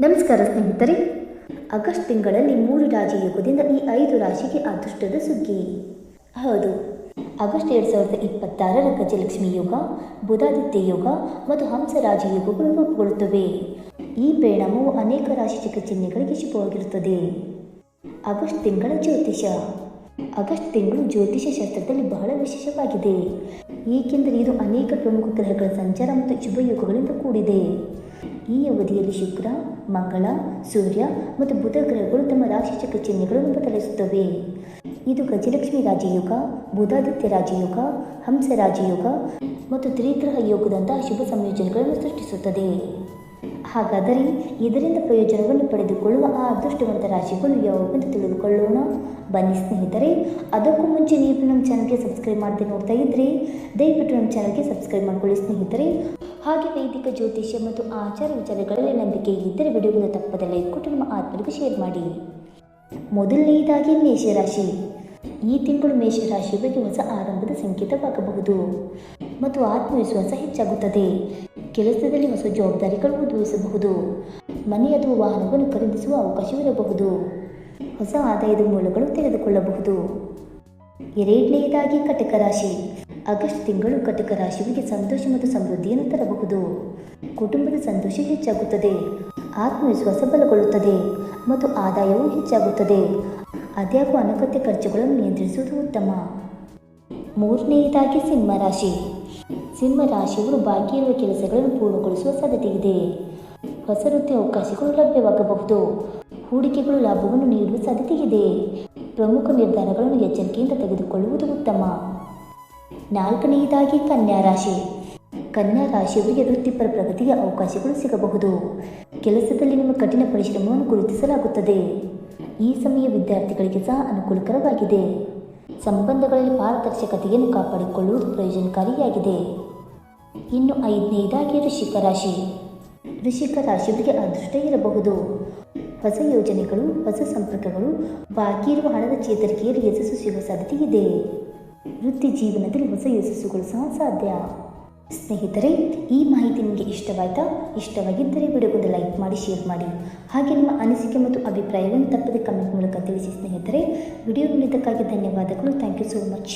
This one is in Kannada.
ನಮಸ್ಕಾರ ಸ್ನೇಹಿತರೆ, ಆಗಸ್ಟ್ ತಿಂಗಳಲ್ಲಿ 3 ರಾಜಯೋಗದಿಂದ ಈ 5 ರಾಶಿಗೆ ಅದೃಷ್ಟದ ಸುಗ್ಗಿ. ಹೌದು, ಆಗಸ್ಟ್ 2026ರ ಗಜಲಕ್ಷ್ಮಿ ಯೋಗ, ಬುಧಾದಿತ್ಯ ಯೋಗ ಮತ್ತು ಹಂಸ ರಾಜಯೋಗಗಳು ರೂಪುಗೊಳ್ಳುತ್ತವೆ. ಈ ಪರಿಣಾಮವು ಅನೇಕ ರಾಶಿ ಚಿಹ್ನೆಗಳಿಗೆ ಶುಭವಾಗಿರುತ್ತದೆ. ಆಗಸ್ಟ್ ತಿಂಗಳ ಜ್ಯೋತಿಷ. ಆಗಸ್ಟ್ ತಿಂಗಳು ಜ್ಯೋತಿಷ ಶಾಸ್ತ್ರದಲ್ಲಿ ಬಹಳ ವಿಶೇಷವಾಗಿದೆ, ಏಕೆಂದರೆ ಇದು ಅನೇಕ ಪ್ರಮುಖ ಗ್ರಹಗಳ ಸಂಚಾರ ಮತ್ತು ಶುಭ ಯೋಗಗಳಿಂದ ಕೂಡಿದೆ. ಈ ಅವಧಿಯಲ್ಲಿ ಶುಕ್ರ, ಮಂಗಳ, ಸೂರ್ಯ ಮತ್ತು ಬುಧ ಗ್ರಹಗಳು ತಮ್ಮ ರಾಶಿ ಚಿಹ್ನೆಗಳನ್ನು ಬದಲಿಸುತ್ತವೆ. ಇದು ಗಜಲಕ್ಷ್ಮಿ ರಾಜಯೋಗ, ಬುಧಾದಿತ್ಯ ರಾಜಯೋಗ, ಹಂಸ ರಾಜಯೋಗ ಮತ್ತು ತ್ರಿಗ್ರಹ ಯೋಗದಂತಹ ಶುಭ ಸಂಯೋಜನೆಗಳನ್ನು ಸೃಷ್ಟಿಸುತ್ತದೆ. ಹಾಗಾದರೆ ಇದರಿಂದ ಪ್ರಯೋಜನವನ್ನು ಪಡೆದುಕೊಳ್ಳುವ ಆ ಅದೃಷ್ಟವಂತ ರಾಶಿಗಳು ಯಾವುವೆಂದು ತಿಳಿದುಕೊಳ್ಳೋಣ. ಬನ್ನಿ ಸ್ನೇಹಿತರೆ, ಅದಕ್ಕೂ ಮುಂಚೆ ನೀವು ನಮ್ಮ ಚಾನಲ್ಗೆ ಸಬ್ಸ್ಕ್ರೈಬ್ ಮಾಡದೆ ನೋಡ್ತಾ ಇದ್ದರೆ ದಯವಿಟ್ಟು ನಮ್ಮ ಚಾನಲ್ಗೆ ಸಬ್ಸ್ಕ್ರೈಬ್ ಮಾಡಿಕೊಳ್ಳಿ ಸ್ನೇಹಿತರೆ. ಹಾಗೆ ವೈದಿಕ ಜ್ಯೋತಿಷ್ಯ ಮತ್ತು ಆಚಾರ ವಿಚಾರಗಳಲ್ಲಿ ನಂಬಿಕೆ ಇದ್ದರೆ ವಿಡಿಯೋಗಳು ತಪ್ಪದೆ ಲೈಕ್ ಕೊಟ್ಟು ನಮ್ಮ ಆತ್ಮರಿಗೆ ಶೇರ್ ಮಾಡಿ. ಮೊದಲನೆಯದಾಗಿ ಮೇಷರಾಶಿ. ಈ ತಿಂಗಳು ಮೇಷರಾಶಿಯವರಿಗೆ ಹೊಸ ಆರಂಭದ ಸಂಕೇತವಾಗಬಹುದು ಮತ್ತು ಆತ್ಮವಿಶ್ವಾಸ ಹೆಚ್ಚಾಗುತ್ತದೆ. ಕೆಲಸದಲ್ಲಿ ಹೊಸ ಜವಾಬ್ದಾರಿಗಳು ಉದ್ಭವಿಸಬಹುದು. ಮನೆ ಅಥವಾ ವಾಹನವನ್ನು ಖರೀದಿಸುವ ಅವಕಾಶವಿರಬಹುದು. ಹೊಸ ಆದಾಯದ ಮೂಲಗಳು ತೆಗೆದುಕೊಳ್ಳಬಹುದು. ಎರಡನೆಯದಾಗಿ ಕಟಕ ರಾಶಿ. ಆಗಸ್ಟ್ ತಿಂಗಳು ಕಟಕ ರಾಶಿಯವರಿಗೆ ಸಂತೋಷ ಮತ್ತು ಸಮೃದ್ಧಿಯನ್ನು ತರಬಹುದು. ಕುಟುಂಬದ ಸಂತೋಷ ಹೆಚ್ಚಾಗುತ್ತದೆ, ಆತ್ಮವಿಶ್ವಾಸ ಬಲಗೊಳ್ಳುತ್ತದೆ ಮತ್ತು ಆದಾಯವೂ ಹೆಚ್ಚಾಗುತ್ತದೆ. ಆದಾಗ್ಯೂ ಅನಗತ್ಯ ಖರ್ಚುಗಳನ್ನು ನಿಯಂತ್ರಿಸುವುದು ಉತ್ತಮ. ಮೂರನೆಯದಾಗಿ ಸಿಂಹರಾಶಿ. ಸಿಂಹರಾಶಿಯವರು ಬಾಕಿ ಇರುವ ಕೆಲಸಗಳನ್ನು ಪೂರ್ಣಗೊಳಿಸುವ ಸಾಧ್ಯತೆ ಇದೆ. ಹೊಸ ವೃತ್ತಿ ಅವಕಾಶಗಳು ಲಭ್ಯವಾಗಬಹುದು. ಹೂಡಿಕೆಗಳು ಲಾಭವನ್ನು ನೀಡುವ ಸಾಧ್ಯತೆ ಇದೆ. ಪ್ರಮುಖ ನಿರ್ಧಾರಗಳನ್ನು ಎಚ್ಚರಿಕೆಯಿಂದ ತೆಗೆದುಕೊಳ್ಳುವುದು ಉತ್ತಮ. ನಾಲ್ಕನೆಯದಾಗಿ ಕನ್ಯಾ ರಾಶಿ. ಕನ್ಯಾ ರಾಶಿಯವರಿಗೆ ವೃತ್ತಿಪರ ಪ್ರಗತಿಗೆ ಅವಕಾಶಗಳು ಸಿಗಬಹುದು. ಕೆಲಸದಲ್ಲಿ ನಿಮ್ಮ ಕಠಿಣ ಪರಿಶ್ರಮವನ್ನು ಗುರುತಿಸಲಾಗುತ್ತದೆ. ಈ ಸಮಯ ವಿದ್ಯಾರ್ಥಿಗಳಿಗೆ ಸಹ ಅನುಕೂಲಕರವಾಗಿದೆ. ಸಂಬಂಧಗಳಲ್ಲಿ ಪಾರದರ್ಶಕತೆಯನ್ನು ಕಾಪಾಡಿಕೊಳ್ಳುವುದು ಪ್ರಯೋಜನಕಾರಿಯಾಗಿದೆ. ಇನ್ನು ಐದನೆಯದಾಗಿ ವೃಶ್ಚಿಕ ರಾಶಿ. ವೃಶ್ಚಿಕ ರಾಶಿಯವರಿಗೆ ಅದೃಷ್ಟ ಇರಬಹುದು. ಹೊಸ ಯೋಜನೆಗಳು, ಹೊಸ ಸಂಪರ್ಕಗಳು, ಬಾಕಿ ಇರುವ ಹಣದ ಚೇತರಿಕೆಯಲ್ಲಿ ಯಶಸ್ಸು ಸಿಗುವ ಸಾಧ್ಯತೆ ಇದೆ. ವೃತ್ತಿ ಜೀವನದಲ್ಲಿ ಹೊಸ ಯಶಸ್ಸುಗಳು ಸಹ ಸಾಧ್ಯ. ಸ್ನೇಹಿತರೆ, ಈ ಮಾಹಿತಿ ನಿಮಗೆ ಇಷ್ಟವಾಗಿದ್ದರೆ ವಿಡಿಯೋಗೊಂದು ಲೈಕ್ ಮಾಡಿ, ಶೇರ್ ಮಾಡಿ. ಹಾಗೆ ನಿಮ್ಮ ಅನಿಸಿಕೆ ಮತ್ತು ಅಭಿಪ್ರಾಯವನ್ನು ತಪ್ಪದೆ ಕಮೆಂಟ್ ಮೂಲಕ ತಿಳಿಸಿ ಸ್ನೇಹಿತರೆ. ವಿಡಿಯೋ ನೋಡಿದ್ದಕ್ಕಾಗಿ ಧನ್ಯವಾದಗಳು. Thank you so much.